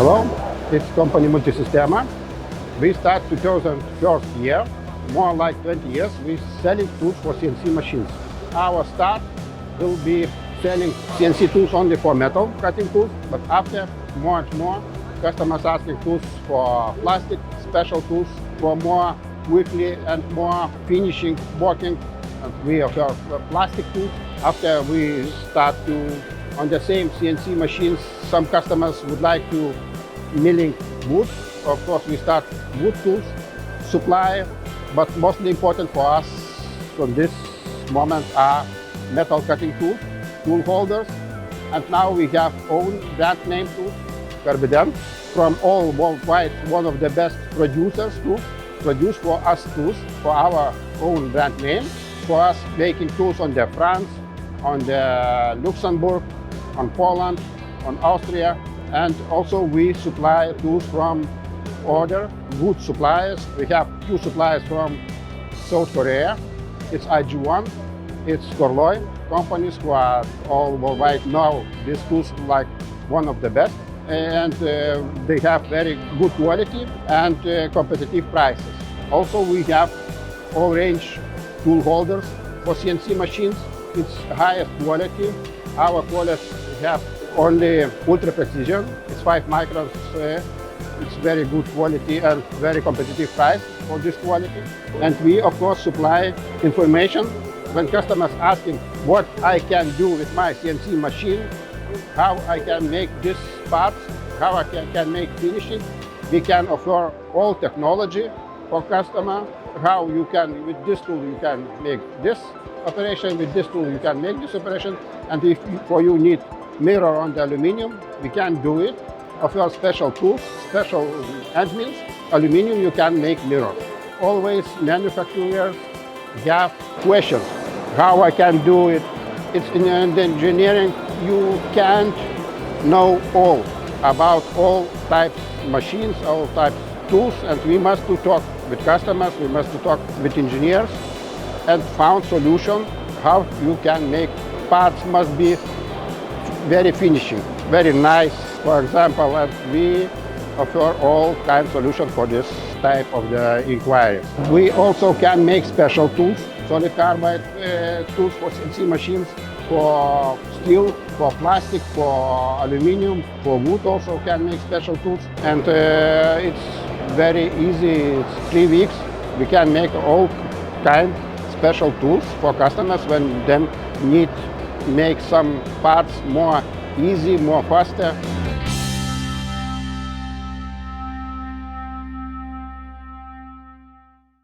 Hello, it's company Multisistema. We start 2001 year, more like 20 years, we selling tools for CNC machines. Our start will be selling CNC tools only for metal cutting tools, but after more and more, customers asking tools for plastic, special tools for more quickly and more finishing working. And we offer plastic tools. After we start to on the same CNC machines, some customers would like to milling wood. Of course, we start wood tools, supply, but mostly important for us from this moment are metal cutting tools, tool holders, and now we have own brand name tools, Carbident, from all worldwide, one of the best producers tools, produce for us tools for our own brand name, for us making tools on the France, on the Luxembourg, on Poland, on Austria, and also we supply tools from other good suppliers. We have two suppliers from South Korea. It's IG1, it's Korloy, companies who are all worldwide know these tools like one of the best, and they have very good quality and competitive prices. Also, we have all range tool holders for CNC machines. It's highest quality. Our quality have only ultra precision. It's 5 microns. It's very good quality and very competitive price for this quality. And we, of course, supply information when customers asking what I can do with my CNC machine, how I can make this parts, how I can make finishing. We can offer all technology for customer, how you can, with this tool, you can make this operation, with this tool, you can make this operation. And if for you need mirror on the aluminum, we can do it. Offer special tools, special end mills, aluminum, you can make mirror. Always manufacturers have questions, how I can do it. It's in the engineering, you can't know all about all types machines, all types tools, and we must to talk with customers, we must to talk with engineers and found solution how you can make parts must be very finishing, very nice. For example, and we offer all kind of solutions for this type of the inquiries. We also can make special tools, solid carbide tools for CNC machines, for steel, for plastic, for aluminum, for wood also can make special tools. And it's very easy, it's 3 weeks. We can make all kind special tools for customers when them need make some parts more easy, more faster.